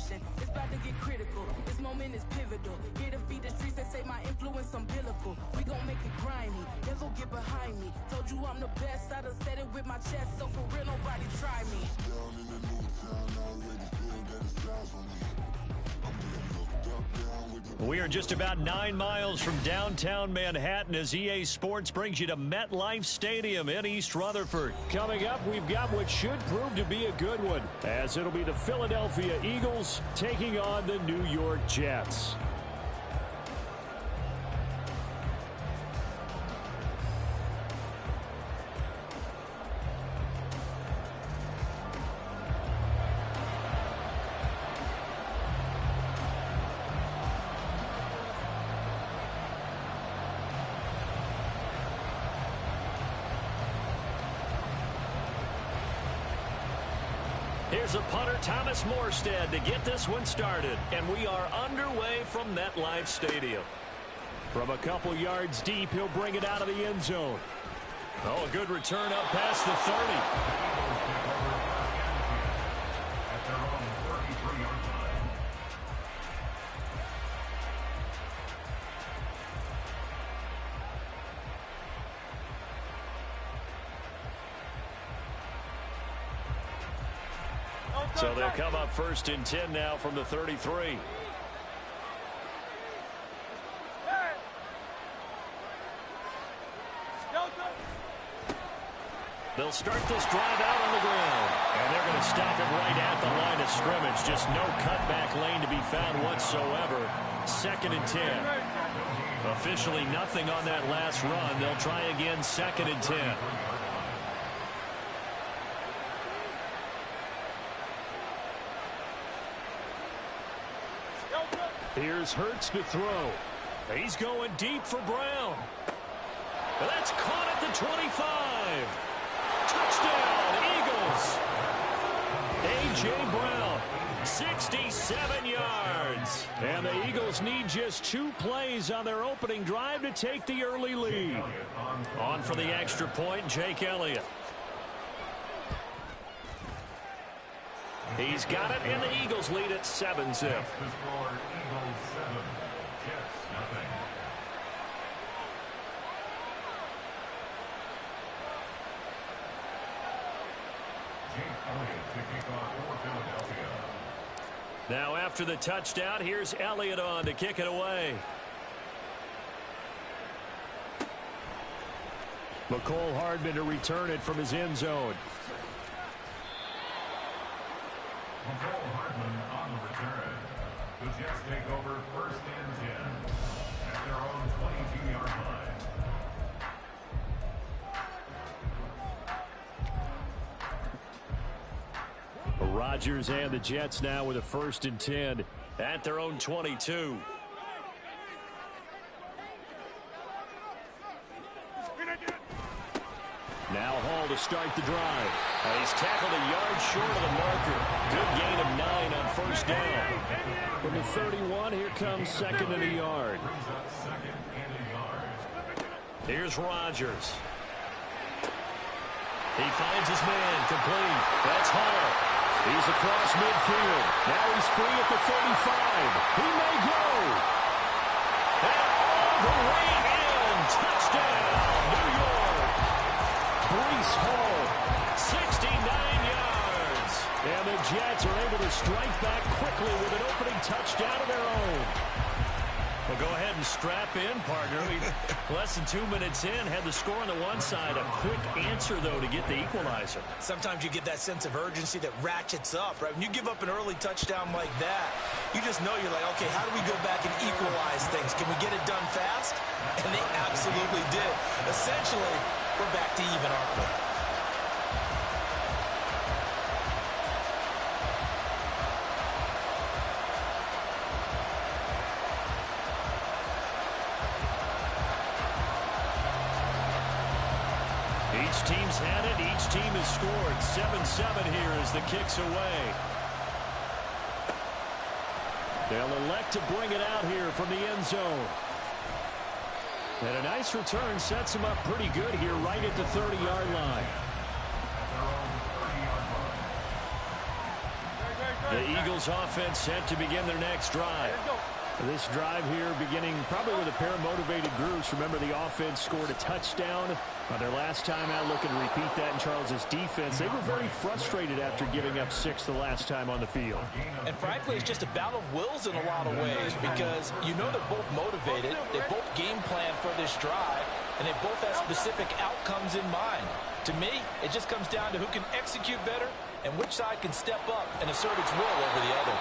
motion. It's about to get critical. This moment is pivotal. Here to feed the streets that say my influence umbilical. We gon' make it grimy. Never get behind me. Told you I'm the best. I done said it with my chest. So for real, nobody try me. Down in the new town, I already feel that it's time for me. I'm being looked up, down with the... We are just about 9 miles from downtown Manhattan as EA Sports brings you to MetLife Stadium in East Rutherford. Coming up, we've got what should prove to be a good one, as it'll be the Philadelphia Eagles taking on the New York Jets. Here's a punter, Thomas Morstead, to get this one started. And we are underway from MetLife Stadium. From a couple yards deep, he'll bring it out of the end zone. Oh, a good return up past the 30. So they'll come up 1st and 10 now from the 33. They'll start this drive out on the ground. And they're going to stop it right at the line of scrimmage. Just no cutback lane to be found whatsoever. 2nd and 10. Officially nothing on that last run. They'll try again 2nd and 10. Here's Hurts to throw. He's going deep for Brown. That's caught at the 25. Touchdown, Eagles. A.J. Brown, 67 yards. And the Eagles need just 2 plays on their opening drive to take the early lead. On for the extra point, Jake Elliott. He's got it, and the Eagles lead at 7-zip. Now after the touchdown, here's Elliott on to kick it away. McCole Hardman to return it from his end zone. McCole Hardman on the return. The Jets take over 1st and 10 at their own 22-yard line. Rodgers and the Jets now with a 1st and 10 at their own 22. Now Hall to start the drive. He's tackled a yard short of the marker. Good gain of 9 on 1st down. From the 31, here comes 2nd and a yard. Here's Rodgers. He finds his man complete. That's Hall. He's across midfield. Now he's free at the 35. He may go. And all the way in. Touchdown, New York. Breece Hall, 69 yards. And the Jets are able to strike back quickly with an opening touchdown of their own. Well, go ahead and strap in, partner. Less than 2 minutes in, had the score on the one side. A quick answer, though, to get the equalizer. Sometimes you get that sense of urgency that ratchets up, right? When you give up an early touchdown like that, you just know you're like, okay, how do we go back and equalize things? Can we get it done fast? And they absolutely did. Essentially, we're back to even, aren't we? Each team's had it. Each team has scored. 7-7 here as the kick's away. They'll elect to bring it out here from the end zone. And a nice return sets him up pretty good here right at the 30-yard line. The Eagles offense set to begin their next drive. This drive here beginning probably with a pair of motivated groups. Remember, the offense scored a touchdown on their last time out, looking to repeat that in Charles' defense. They were very frustrated after giving up 6 the last time on the field. And frankly, it's just a battle of wills in a lot of ways because you know they're both motivated. They both game plan for this drive, and they both have specific outcomes in mind. To me, it just comes down to who can execute better and which side can step up and assert its will over the other.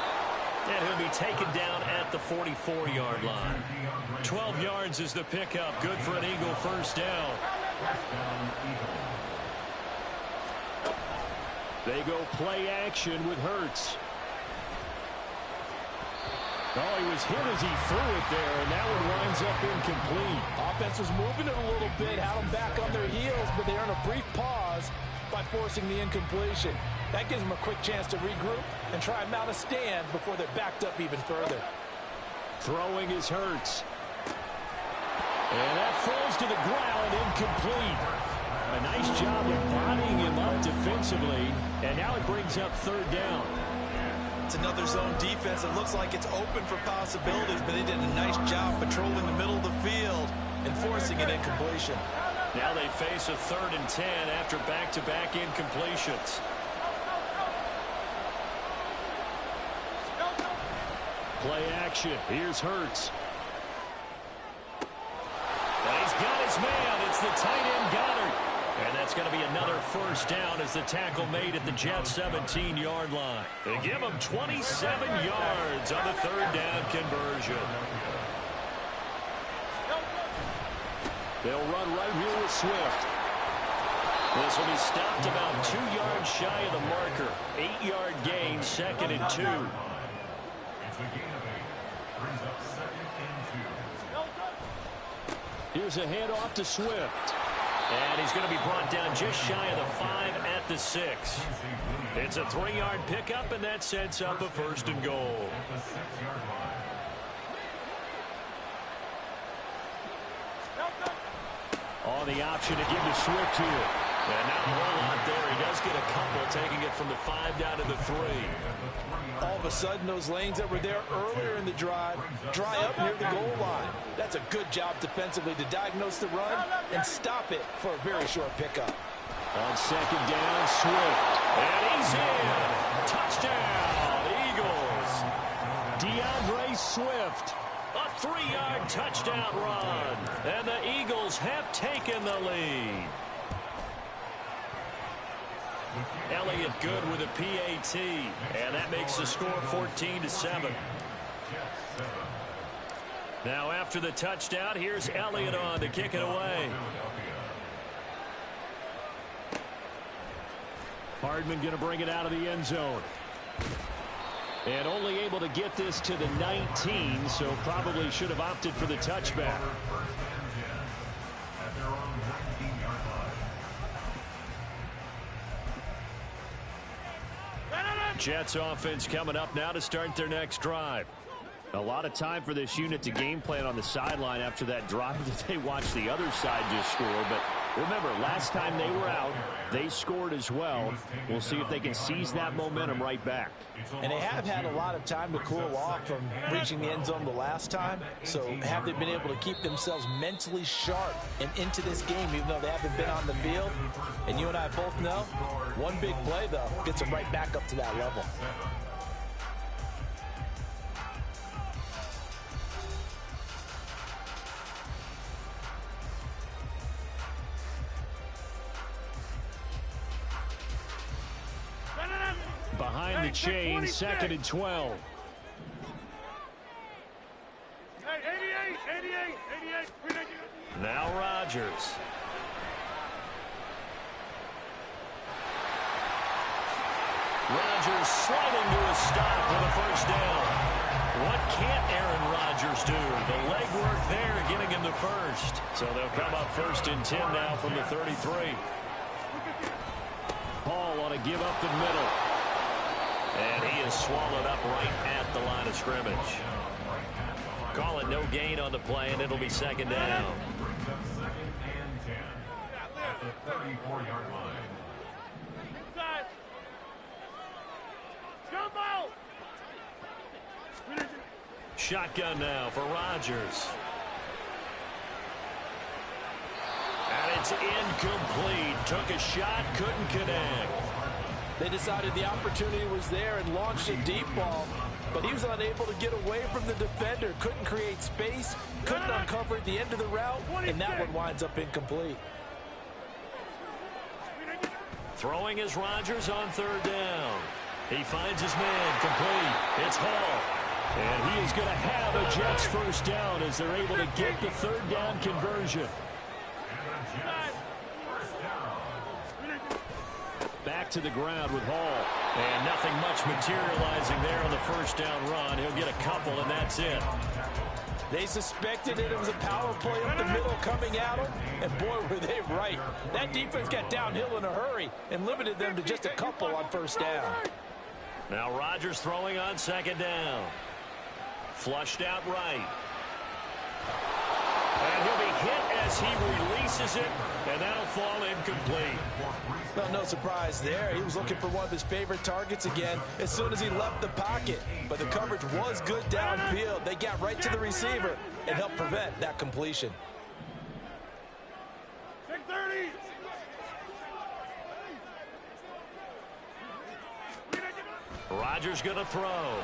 And he'll be taken down at the 44-yard line. 12 yards is the pickup. Good for an Eagle first down. They go play action with Hurts. Oh, he was hit as he threw it there, and that one winds up incomplete. Offense was moving it a little bit, had them back on their heels, but they earned a brief pause by forcing the incompletion. That gives them a quick chance to regroup and try and mount a stand before they're backed up even further. Throwing is Hurts. And that falls to the ground, incomplete. A nice job of bodying him up defensively, and now it brings up third down. It's another zone defense. It looks like it's open for possibilities, but they did a nice job patrolling the middle of the field and forcing an incompletion. Now they face a 3rd and 10 after back-to-back incompletions. Play action. Here's Hurts. And he's got his man. It's the tight end Goddard. And that's going to be another first down as the tackle made at the Jets' 17-yard line. They give him 27 yards on the 3rd down conversion. They'll run right here with Swift. This will be stopped about 2 yards shy of the marker. 8-yard gain, 2nd and 2. It's a gain of 8. Brings up 2nd and 2. Here's a handoff to Swift. And he's going to be brought down just shy of the 5 at the 6. It's a 3-yard pickup, and that sets up a 1st and goal. The 6-yard line. On the option to give to Swift here. And not a whole lot there. He does get a couple, taking it from the 5 down to the 3. All of a sudden, those lanes that were there earlier in the drive dry up near the goal line. That's a good job defensively to diagnose the run and stop it for a very short pickup. On 2nd down, Swift. And he's in. Touchdown, Eagles. DeAndre Swift. A 3-yard touchdown run. And the Eagles have taken the lead. Elliott good with a PAT. And that makes the score 14-7. Now after the touchdown, here's Elliott on to kick it away. Hardman going to bring it out of the end zone. And only able to get this to the 19, so probably should have opted for the touchback. At their own 19-yard line. Jets offense coming up now to start their next drive. A lot of time for this unit to game plan on the sideline after that drive that they watched the other side just score. But remember, last time they were out, they scored as well. We'll see if they can seize that momentum right back. And they have had a lot of time to cool off from reaching the end zone the last time. So have they been able to keep themselves mentally sharp and into this game, even though they haven't been on the field? And you and I both know, one big play, though, gets them right back up to that level. Behind the chain, 2nd and 12. 88. Now Rodgers. Rodgers sliding to a stop with a first down. What can't Aaron Rodgers do? The legwork there getting him the first. So they'll come up 1st and 10 now from the 33. Paul ought to give up the middle. And he is swallowed up right at the line of scrimmage. Call it no gain on the play, and it'll be 2nd down. Brings up 2nd and 10 at the 34-yard line. Jump out! Shotgun now for Rodgers. And it's incomplete. Took a shot, couldn't connect. They decided the opportunity was there and launched a deep ball, but he was unable to get away from the defender. Couldn't create space, couldn't uncover at the end of the route, and that one winds up incomplete. Throwing is Rodgers on third down. He finds his man, complete. It's Hall. And he is going to have a Jets first down as they're able to get the third down conversion. Back to the ground with Hall. And nothing much materializing there on the first down run. He'll get a couple, and that's it. They suspected it was a power play up the middle coming at them, and boy, were they right. That defense got downhill in a hurry and limited them to just a couple on first down. Now Rodgers throwing on second down. Flushed out right. And he'll be hit as he releases it, and that'll fall incomplete. Well, no surprise there. He was looking for one of his favorite targets again as soon as he left the pocket. But the coverage was good downfield. They got right to the receiver and helped prevent that completion. Rodgers going to throw.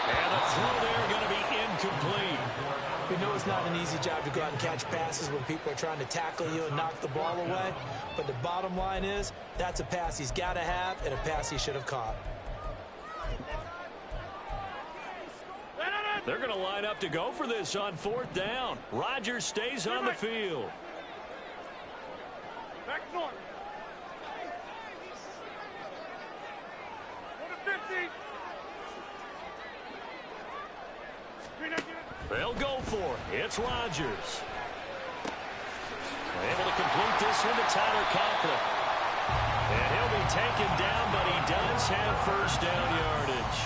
And the throw there going to be incomplete. We know it's not an easy job to go out and catch passes when people are trying to tackle you and knock the ball away. But the bottom line is, that's a pass he's got to have and a pass he should have caught. They're going to line up to go for this on fourth down. Rodgers stays on the field. Back north. Go to 50. They'll go for it. It's Rodgers. Able to complete this into Tyler Conklin. And he'll be taken down, but he does have first down yardage.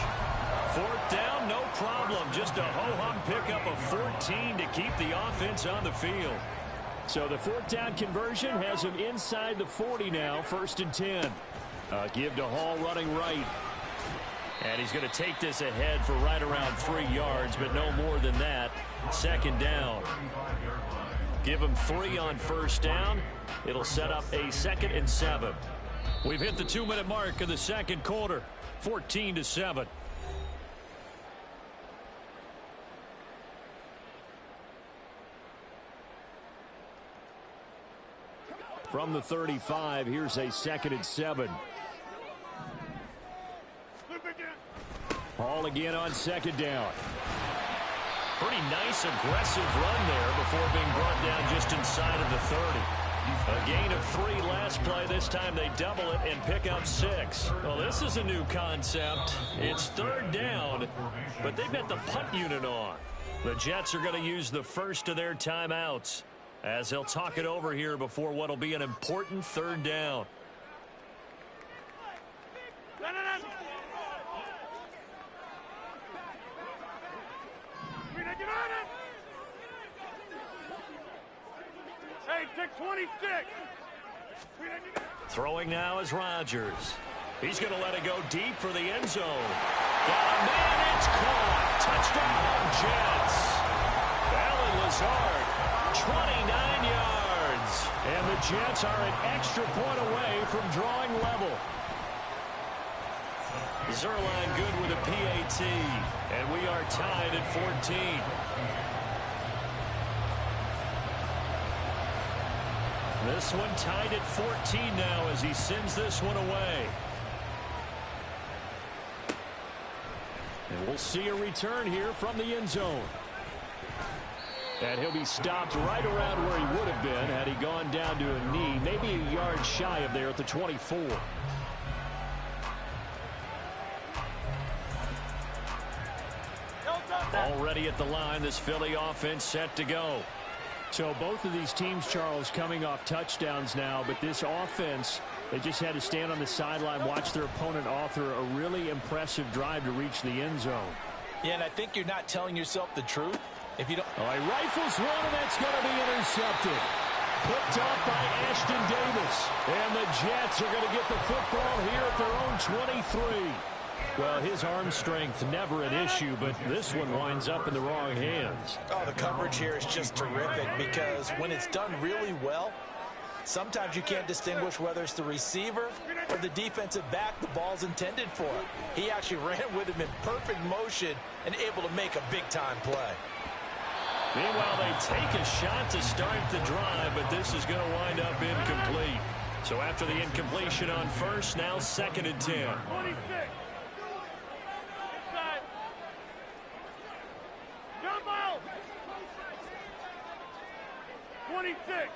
Fourth down, no problem. Just a ho-hum pickup of 14 to keep the offense on the field. So the fourth down conversion has him inside the 40 now, 1st and 10. Give to Hall running right. And he's going to take this ahead for right around 3 yards, but no more than that. Second down. Give him 3 on first down. It'll set up a 2nd and 7. We've hit the 2-minute mark of the second quarter. 14-7. From the 35, here's a 2nd and 7. Hall again on second down. Pretty nice, aggressive run there before being brought down just inside of the 30. A gain of 3 last play. This time they double it and pick up 6. Well, this is a new concept. It's third down, but they've got the punt unit on. The Jets are going to use the first of their timeouts as they'll talk it over here before what will be an important third down. Hey, take 26. Throwing now is Rodgers. He's going to let it go deep for the end zone. Got a man, it's caught. Touchdown, Jets. Allen Lazard, 29 yards. And the Jets are an extra point away from drawing level. Zuerlein good with a PAT. And we are tied at 14. This one tied at 14 now as he sends this one away. And we'll see a return here from the end zone. And he'll be stopped right around where he would have been had he gone down to a knee, maybe a yard shy of there at the 24. Already at the line, this Philly offense set to go. So both of these teams, Charles, coming off touchdowns now, but this offense, they just had to stand on the sideline, watch their opponent author a really impressive drive to reach the end zone. Yeah, and I think you're not telling yourself the truth if you don't. Oh, he rifles one, and that's going to be intercepted. Picked up by Ashton Davis. And the Jets are going to get the football here at their own 23. Well, his arm strength never an issue, but this one winds up in the wrong hands. Oh, the coverage here is just terrific because when it's done really well, sometimes you can't distinguish whether it's the receiver or the defensive back the ball's intended for. He actually ran with him in perfect motion and able to make a big-time play. Meanwhile, they take a shot to start the drive, but this is going to wind up incomplete. So after the incompletion on first, now 2nd and 10. 26. Inside. Jump out. 26.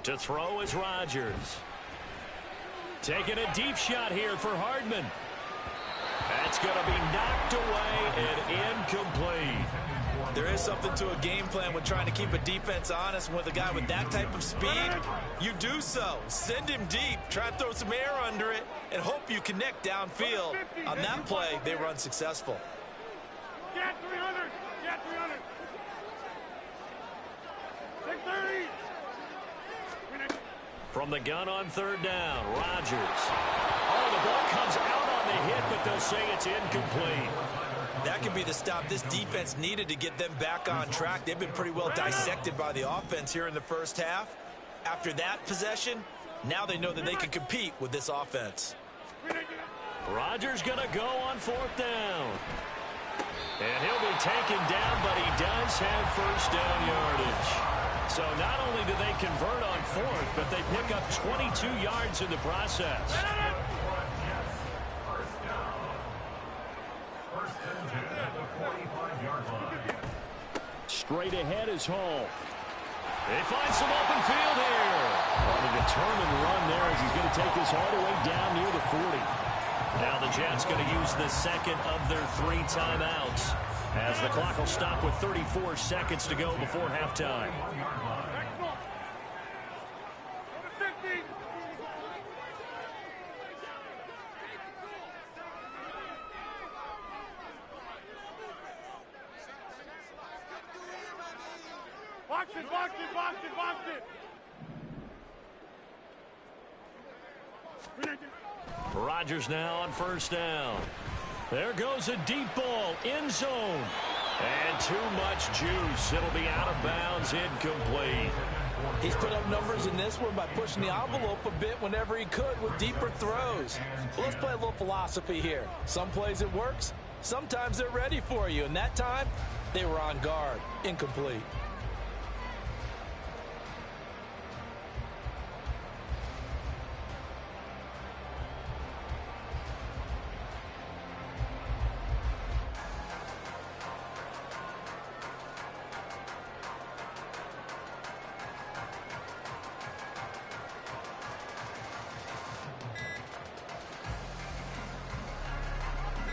To throw is Rodgers. Taking a deep shot here for Hardman. That's going to be knocked away and incomplete. There is something to a game plan when trying to keep a defense honest. With a guy with that type of speed, you do so. Send him deep, try to throw some air under it, and hope you connect downfield. On that play, they were unsuccessful. Get 300. Get 300. 630. From the gun on 3rd down, Rodgers. Oh, the ball comes out on the hit, but they'll say it's incomplete. That could be the stop this defense needed to get them back on track. They've been pretty well dissected by the offense here in the first half. After that possession, now they know that they can compete with this offense. Rodgers going to go on 4th down. And he'll be taken down, but he does have 1st down yardage. So not only do they convert on 4th, but they pick up 22 yards in the process. Straight ahead is Hall. They find some open field here. On a determined run there as he's going to take this all the way down near the 40. Now the Jets going to use the 2nd of their 3 timeouts, as the clock will stop with 34 seconds to go before halftime. Box it, box it, box it, box it. Rodgers now on 1st down. There goes a deep ball, end zone. And too much juice. It'll be out of bounds, incomplete. He's put up numbers in this one by pushing the envelope a bit whenever he could with deeper throws. Well, let's play a little philosophy here. Some plays it works, sometimes they're ready for you. And that time, they were on guard. Incomplete.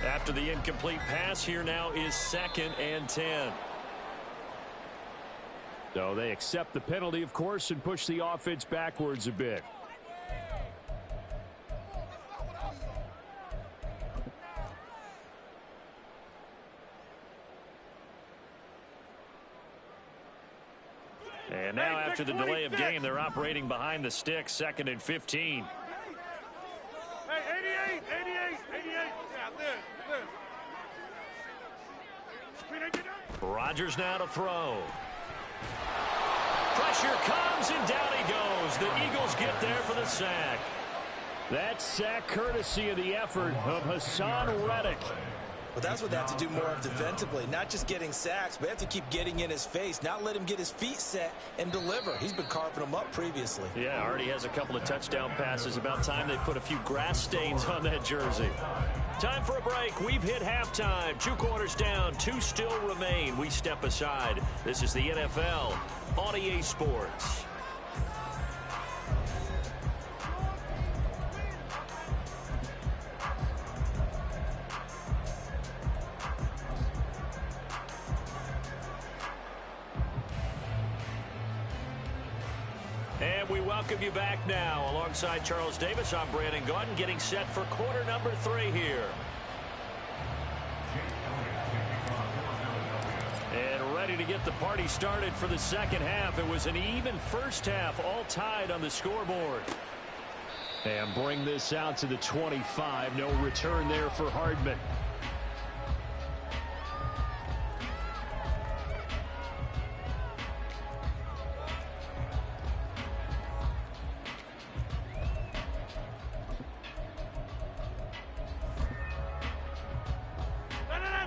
After the incomplete pass, here now is 2nd and 10. So they accept the penalty, of course, and push the offense backwards a bit. And now after the delay of game, they're operating behind the sticks, 2nd and 15. Hey, 88. Yeah, this. Rodgers now to throw. Pressure comes, and down he goes. The Eagles get there for the sack. That sack courtesy of the effort of Hassan Reddick. But that's what they have to do more of defensively. Not just getting sacks, but they have to keep getting in his face. Not let him get his feet set and deliver. He's been carving them up previously. Yeah, already has a couple of touchdown passes. About time they put a few grass stains on that jersey. Time for a break. We've hit halftime. 2 quarters down. 2 still remain. We step aside. This is the NFL on EA Sports. And we welcome you back now. Alongside Charles Davis, I'm Brandon Gaudin, getting set for quarter number 3 here. And ready to get the party started for the second half. It was an even first half, all tied on the scoreboard. And bring this out to the 25. No return there for Hardman.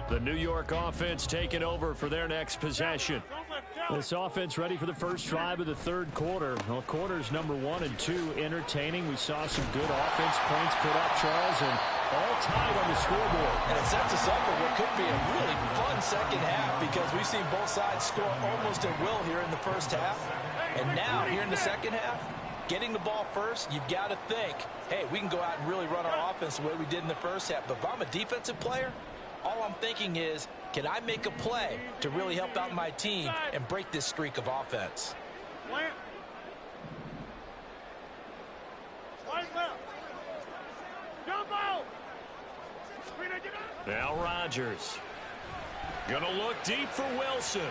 The New York offense taking over for their next possession. This offense ready for the first drive of the third quarter. Well, quarters number 1 and 2 entertaining. We saw some good offense points put up, Charles, and all tied on the scoreboard. And it sets us up for what could be a really fun second half because we've seen both sides score almost at will here in the first half. And now, here in the second half, getting the ball first, you've got to think, hey, we can go out and really run our offense the way we did in the first half. But if I'm a defensive player, all I'm thinking is, can I make a play to really help out my team and break this streak of offense? Now Rodgers. Gonna look deep for Wilson.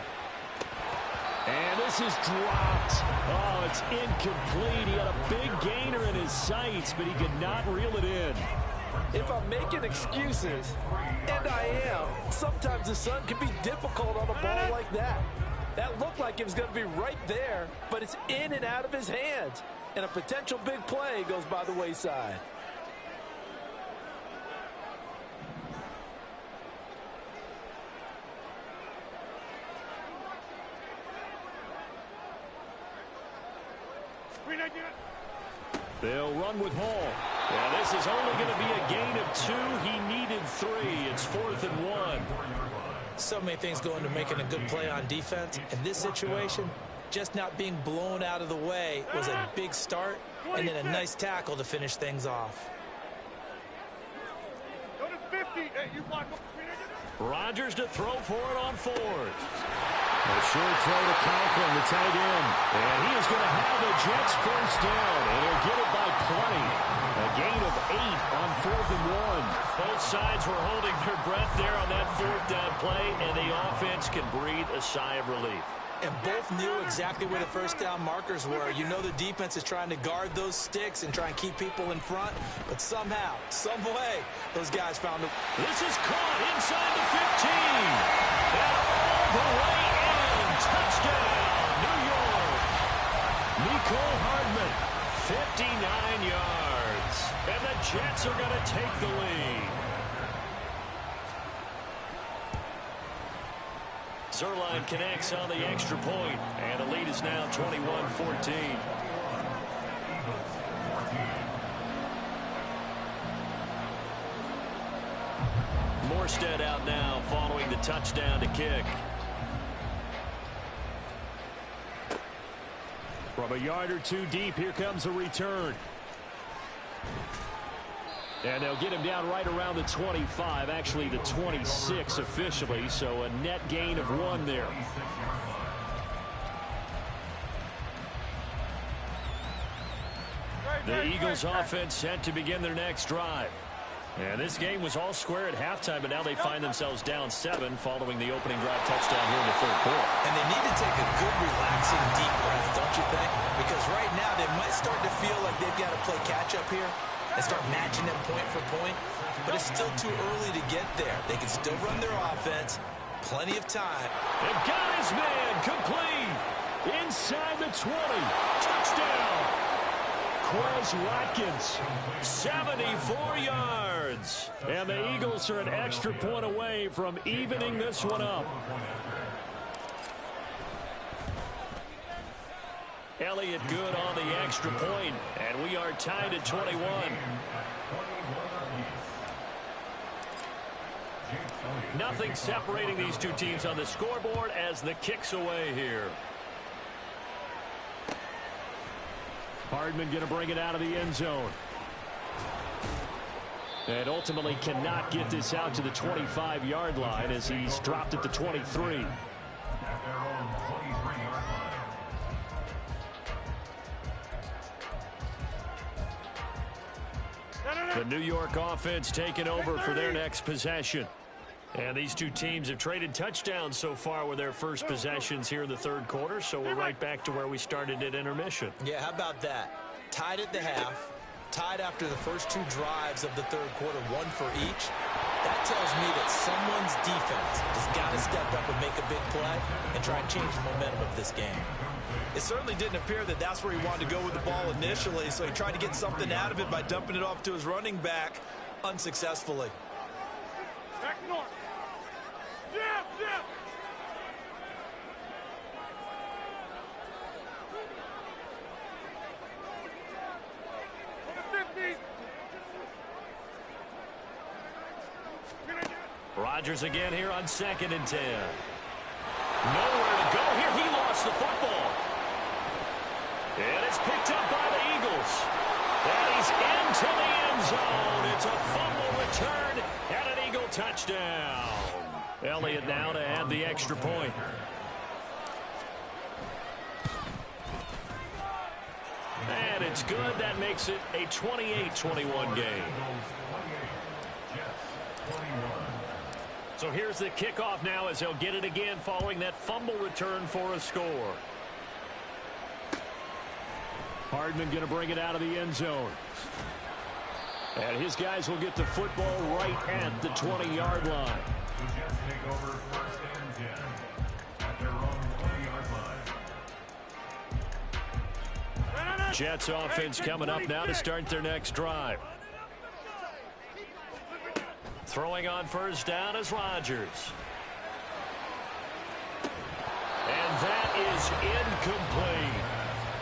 And this is dropped. Oh, it's incomplete. He had a big gainer in his sights, but he could not reel it in. If I'm making excuses, and I am, sometimes the sun can be difficult on a ball like that. That looked like it was going to be right there, but it's in and out of his hands. And a potential big play goes by the wayside. They'll run with Hall. Yeah, this is only going to be a gain of 2. He needed 3. It's 4th and 1. So many things go into making a good play on defense. In this situation, just not being blown out of the way was a big start, and then a nice tackle to finish things off. Go to 50. Hey, you block. Rodgers to throw for it on 4th. A short throw to Conklin, the tight end. And he is going to have the Jets first down, and he'll get it by plenty. A gain of 8 on 4th and 1. Both sides were holding their breath there on that 4th down play, and the offense can breathe a sigh of relief. And both knew exactly where the first down markers were. You know the defense is trying to guard those sticks and try and keep people in front, but somehow, some way, those guys found it. This is caught inside the 15. And all the way in. Touchdown, New York. Mecole Hardman, 59 yards. And the Jets are going to take the lead. Zuerlein connects on the extra point, and the lead is now 21-14. Morstead out now following the touchdown to kick. From a yard or 2 deep, here comes a return. And they'll get him down right around the 25, actually the 26 officially, so a net gain of 1 there. The Eagles offense set to begin their next drive. And this game was all square at halftime, but now they find themselves down 7 following the opening drive touchdown here in the third quarter. And they need to take a good, relaxing, deep breath, don't you think? Because right now they might start to feel like they've got to play catch-up here and start matching them point for point. But it's still too early to get there. They can still run their offense. Plenty of time. And got his man complete. Inside the 20. Touchdown. Quez Watkins, 74 yards. And the Eagles are an extra point away from evening this one up. Elliott good on the extra point, and we are tied at 21. Nothing separating these two teams on the scoreboard as the kick's away here. Hardman going to bring it out of the end zone. And ultimately cannot get this out to the 25-yard line as he's dropped at the 23. The New York offense taking over for their next possession. And these two teams have traded touchdowns so far with their first possessions here in the third quarter, so we're right back to where we started at intermission. Yeah, how about that? Tied at the half, tied after the first 2 drives of the third quarter, 1 for each. That tells me that someone's defense has got to step up and make a big play and try and change the momentum of this game. It certainly didn't appear that that's where he wanted to go with the ball initially, so he tried to get something out of it by dumping it off to his running back unsuccessfully. Back north. Jab, jab. Rodgers again here on 2nd and 10. Nowhere to go here. He lost the football. And it's picked up by the Eagles. And he's into the end zone. It's a fumble return and an Eagle touchdown. Elliott now to add the extra point. And it's good. That makes it a 28-21 game. So here's the kickoff now as they'll get it again following that fumble return for a score. Hardman going to bring it out of the end zone. And his guys will get the football right at the 20-yard line. The Jets take over 1st and 10 at their own 20-yard line. Jets offense coming up now to start their next drive. Throwing on first down is Rodgers. And that is incomplete.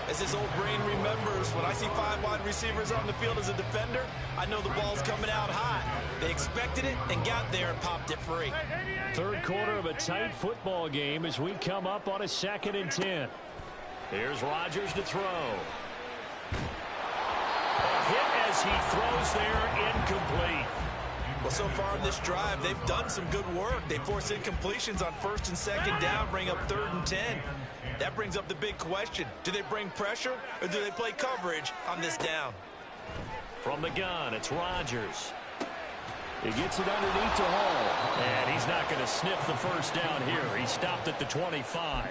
As his old brain remembers, when I see 5 wide receivers on the field as a defender, I know the ball's coming out hot. They expected it and got there and popped it free. Third quarter of a tight football game as we come up on a 2nd and 10. Here's Rodgers to throw. A hit as he throws there, incomplete. Well, so far in this drive, they've done some good work. They force incompletions on 1st and 2nd down, bring up 3rd and 10. That brings up the big question. Do they bring pressure or do they play coverage on this down? From the gun, it's Rodgers. He gets it underneath to Hall. And he's not going to sniff the first down here. He stopped at the 25.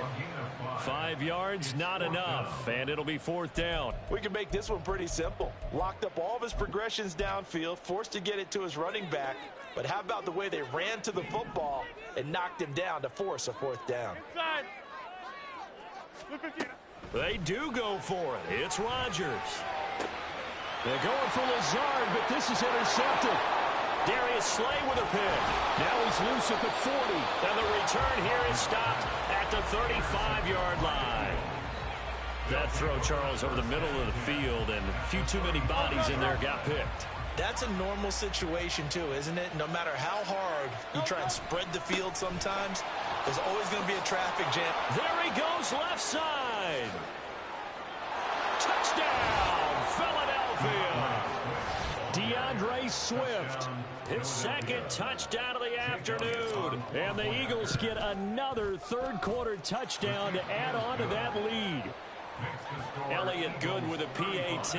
5 yards, not enough, and it'll be 4th down. We can make this one pretty simple. Locked up all of his progressions downfield, forced to get it to his running back. But how about the way they ran to the football and knocked him down to force a 4th down? They do go for it. It's Rodgers. They're going for Lazard, but this is intercepted. Darius Slay with a pick. Now he's loose at the 40. And the return here is stopped at the 35-yard line. That throw, Charles, over the middle of the field, and a few too many bodies in there got picked. That's a normal situation, too, isn't it? No matter how hard you try and spread the field sometimes, there's always going to be a traffic jam. There he goes, left side. Touchdown, Philadelphia. DeAndre Swift. His 2nd touchdown of the afternoon. And the Eagles get another third quarter touchdown to add on to that lead. Elliott good with a PAT.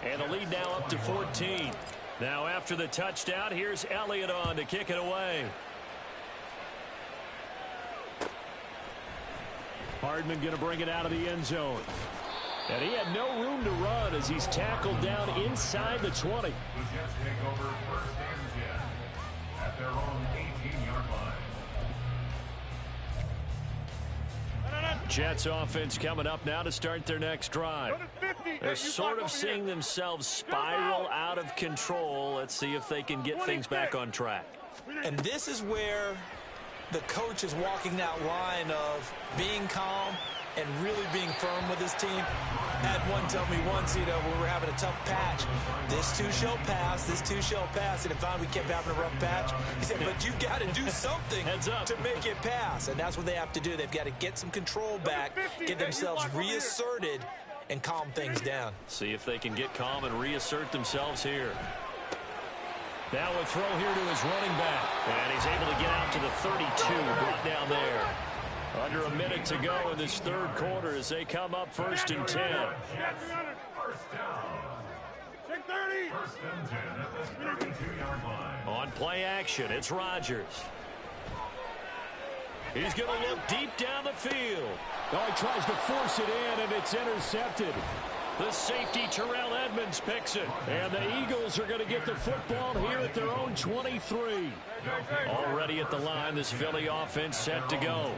And the lead now up to 14. Now after the touchdown, here's Elliott on to kick it away. Hardman going to bring it out of the end zone. And he had no room to run as he's tackled down inside the 20. The Jets take over 1st and 10 at their own 18-yard line. Jets offense coming up now to start their next drive. They're sort of seeing themselves spiral out of control. Let's see if they can get things back on track. And this is where the coach is walking that line of being calm and really being firm with his team. Had one tell me once, when we were having a tough patch, this too shall pass, this too shall pass. And if finally we kept having a rough patch, he said, but you've got to do something to make it pass. And that's what they have to do. They've got to get some control back, get themselves reasserted, and calm things down. See if they can get calm and reassert themselves here. Now a throw here to his running back. And he's able to get out to the 32, brought down there. Under a minute to go in this third quarter as they come up 1st and 10. First down. Take 30. 1st and 10 at the 32-yard line. On play action, it's Rodgers. He's going to look deep down the field. Oh, he tries to force it in, and it's intercepted. The safety, Terrell Edmonds, picks it. And the Eagles are going to get the football here at their own 23. Already at the line, this Philly offense set to go.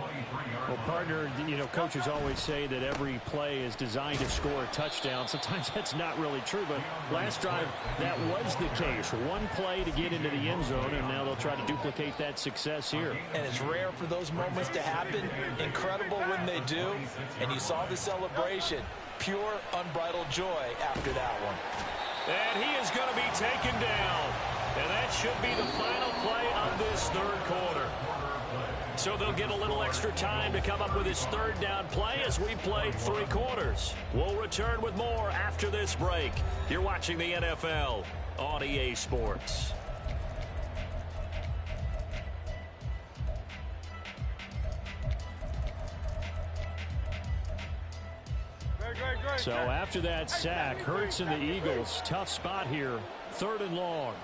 Well, partner, coaches always say that every play is designed to score a touchdown. Sometimes that's not really true, but last drive, that was the case. One play to get into the end zone, and now they'll try to duplicate that success here. And it's rare for those moments to happen. Incredible when they do. And you saw the celebration. Pure, unbridled joy after that one. And he is going to be taken down. And that should be the final play of this third quarter. So they'll get a little extra time to come up with his third down play as we played 3 quarters. We'll return with more after this break. You're watching the NFL on EA Sports. So after that sack, Hurts and the Eagles, tough spot here, 3rd and long.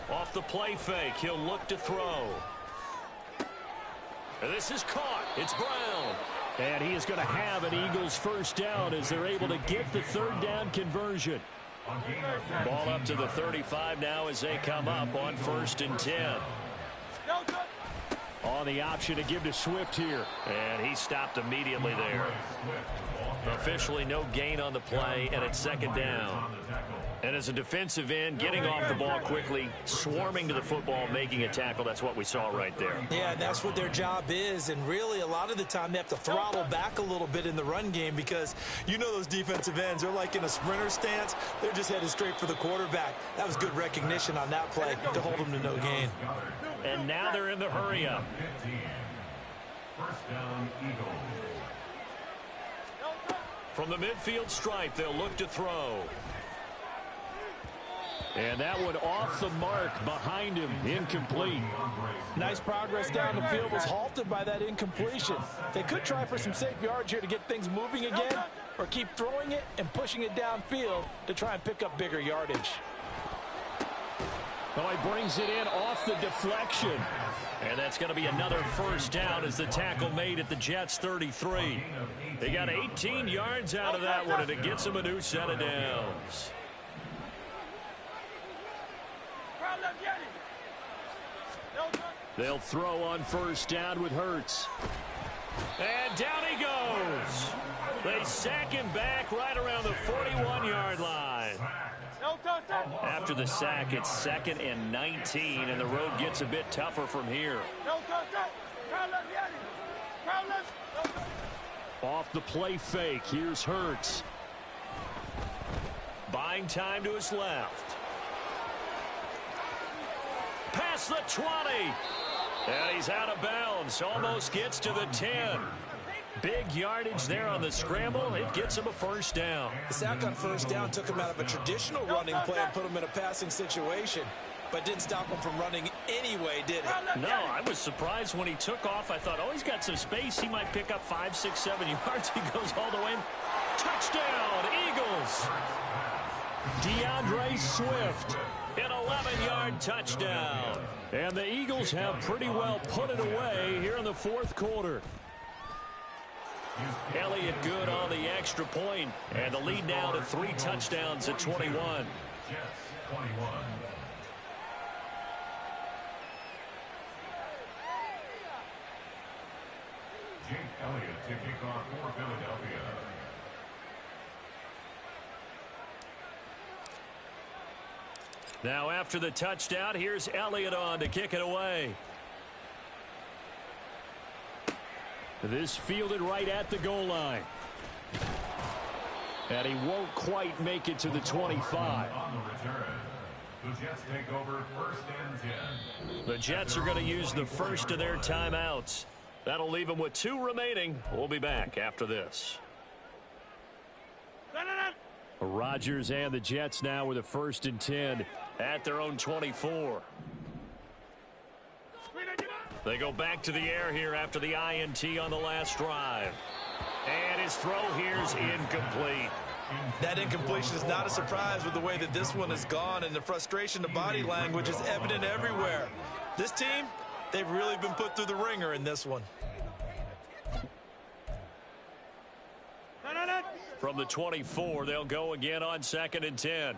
Off the play fake, he'll look to throw. And this is caught. It's Brown. And he is going to have an Eagles first down as they're able to get the 3rd down conversion. Ball up to the 35 now as they come up on 1st and 10. On the option to give to Swift here. And he stopped immediately there. Officially no gain on the play, and it's 2nd down. And as a defensive end, getting off the ball quickly, swarming to the football, making a tackle, that's what we saw right there. Yeah, and that's what their job is. And really, a lot of the time, they have to throttle back a little bit in the run game because you know those defensive ends, they're like in a sprinter stance. They're just headed straight for the quarterback. That was good recognition on that play to hold them to no gain. And now they're in the hurry-up. 1st down, Eagles. From the midfield stripe, they'll look to throw. And that one off the mark behind him, incomplete. Nice progress down the field was halted by that incompletion. They could try for some safe yards here to get things moving again, or keep throwing it and pushing it downfield to try and pick up bigger yardage. Oh, he brings it in off the deflection. And that's going to be another first down as the tackle made at the Jets' 33. They got 18 yards out of that one, and it gets them a new set of downs. They'll throw on first down with Hurts. And down he goes. They sack him back right around the 41-yard line. After the sack, it's 2nd and 19, and the road gets a bit tougher from here. Off the play fake, here's Hurts. Buying time to his left. Past the 20. And he's out of bounds. Almost gets to the 10. Big yardage there on the scramble. It gets him a first down. The sack on first down took him out of a traditional running play and put him in a passing situation, but didn't stop him from running anyway, did it? No, I was surprised when he took off. I thought, oh, he's got some space. He might pick up 5, 6, 7 yards. He goes all the way in. Touchdown, Eagles. DeAndre Swift. An 11-yard touchdown. And the Eagles have pretty well put it away here in the 4th quarter. Elliott good on the extra point, and the lead now to 3 touchdowns at 21. Jets 21. Jake Elliott to kick off for Philadelphia. Now after the touchdown, here's Elliott on to kick it away. This fielded right at the goal line. And he won't quite make it to the 25. On the return, the Jets take over 1st and 10. The Jets are going to use the first of their timeouts. That'll leave them with 2 remaining. We'll be back after this. Rodgers and the Jets now with a 1st and 10 at their own 24. They go back to the air here after the INT on the last drive. And his throw here's incomplete. That incompletion is not a surprise with the way that this one has gone, and the frustration, the body language is evident everywhere. This team, they've really been put through the ringer in this one. From the 24, they'll go again on 2nd and 10.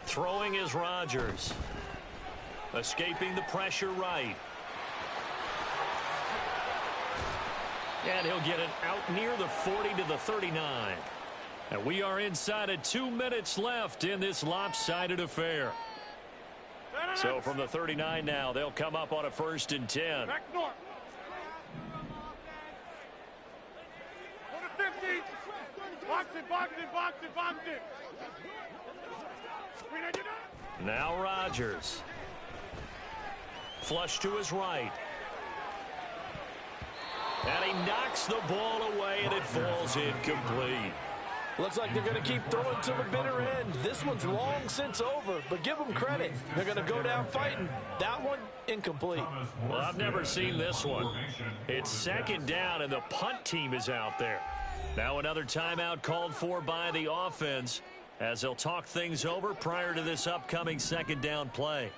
Throwing is Rodgers. Escaping the pressure right. And he'll get it out near the 40 to the 39. And we are inside of 2 minutes left in this lopsided affair. So from the 39 now, they'll come up on a 1st and 10. Back north. Go to 50. Box it, box it, box it, box it. Now Rodgers. Flush to his right. And he knocks the ball away, and it falls incomplete. Looks like they're going to keep throwing to the bitter end. This one's long since over, but give them credit. They're going to go down fighting. That one, incomplete. Well, I've never seen this one. It's 2nd down, and the punt team is out there. Now another timeout called for by the offense as they'll talk things over prior to this upcoming 2nd down play.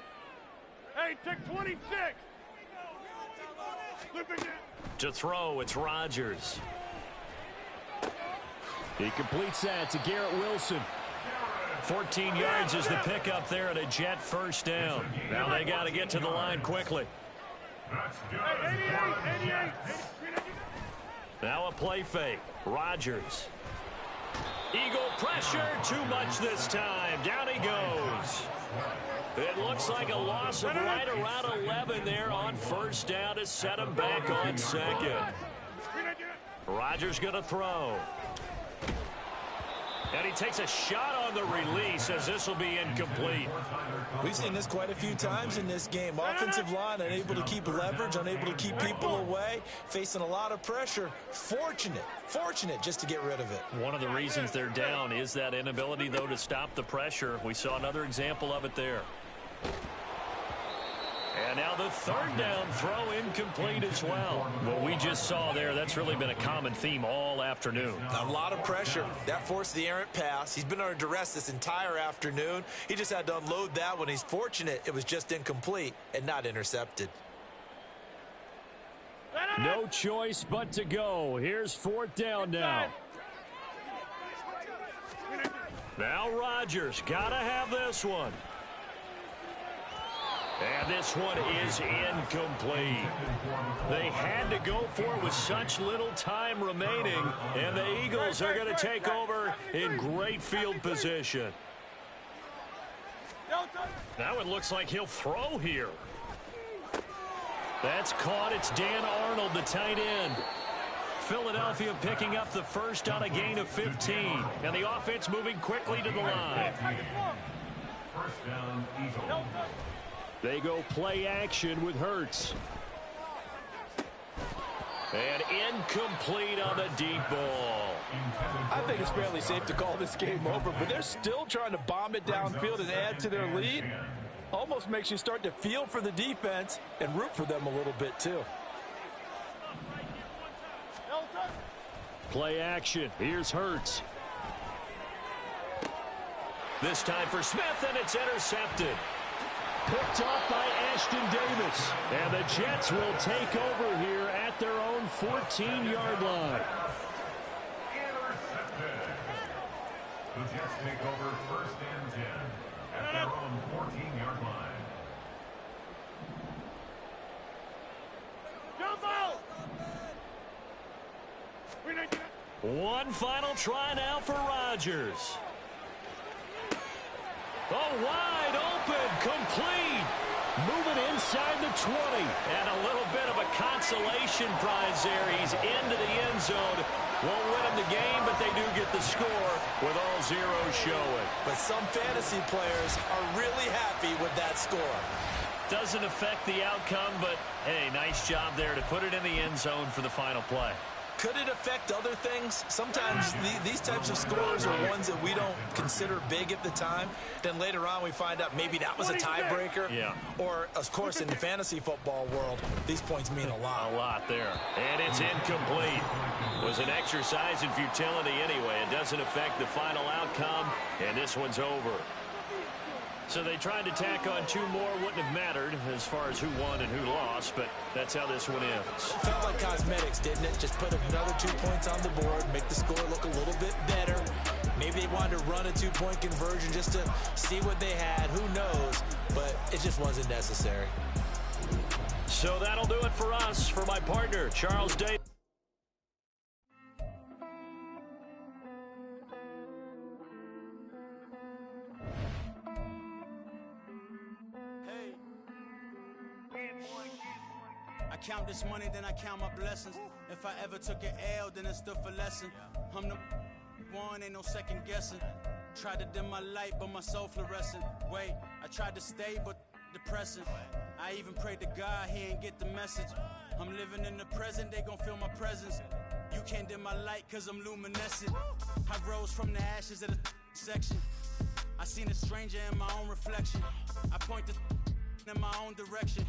Hey, take 26. To throw, it's Rodgers. He completes that to Garrett Wilson. 14 yards is the pickup there and a Jet 1st down. Now they got to get to the line quickly. Now a play fake. Rodgers. Eagle pressure, too much this time. Down he goes. It looks like a loss of right around 11 there on 1st down to set him back on 2nd. Rodgers going to throw. And he takes a shot on the release as this will be incomplete. We've seen this quite a few times in this game. Offensive line unable to keep leverage, unable to keep people away, facing a lot of pressure. Fortunate just to get rid of it. One of the reasons they're down is that inability, though, to stop the pressure. We saw another example of it there. And now the 3rd down throw incomplete as well. What we just saw there, that's really been a common theme all afternoon. A lot of pressure. That forced the errant pass. He's been under duress this entire afternoon. He just had to unload that one. He's fortunate it was just incomplete and not intercepted. No choice but to go. Here's 4th down now. Now Rodgers, gotta have this one. And this one is incomplete. They had to go for it with such little time remaining, and the Eagles are going to take over in great field position. Now it looks like he'll throw here. That's caught. It's Dan Arnold, the tight end. Philadelphia picking up the 1st on a gain of 15, and the offense moving quickly to the line. 1st down, Eagles. They go play action with Hurts. And incomplete on the deep ball. I think it's fairly safe to call this game over, but they're still trying to bomb it downfield and add to their lead. Almost makes you start to feel for the defense and root for them a little bit too. Play action. Here's Hurts. This time for Smith, and it's intercepted. Picked off by Ashton Davis. And the Jets will take over here at their own 14-yard line. Intercepted. The Jets take over 1st and 10 at their own 14-yard line. Jump out! One final try now for Rodgers. Oh, wide open, complete. Moving inside the 20. And a little bit of a consolation prize there. He's into the end zone. Won't win him the game, but they do get the score with all zeros showing. But some fantasy players are really happy with that score. Doesn't affect the outcome, but, hey, nice job there to put it in the end zone for the final play. Could it affect other things? Sometimes these types of scores are ones that we don't consider big at the time. Then later on we find out maybe that was a tiebreaker. Yeah. Or, of course, in the fantasy football world, these points mean a lot. A lot there. And it's incomplete. It was an exercise in futility anyway. It doesn't affect the final outcome, and this one's over. So they tried to tack on 2 more. Wouldn't have mattered as far as who won and who lost, but that's how this one ends. Felt like cosmetics, didn't it? Just put another 2 points on the board, make the score look a little bit better. Maybe they wanted to run a 2-point conversion just to see what they had. Who knows? But it just wasn't necessary. So that'll do it for us. For my partner, Charles Davis. I count this money, then I count my blessings. If I ever took an L, then it stood for lesson. I'm the one, ain't no second guessing. Tried to dim my light, but my soul fluorescent. Wait, I tried to stay, but depressing. I even prayed to God, he ain't get the message. I'm living in the present, they gon' feel my presence. You can't dim my light, cause I'm luminescent. I rose from the ashes of the section. I seen a stranger in my own reflection. I point in my own direction.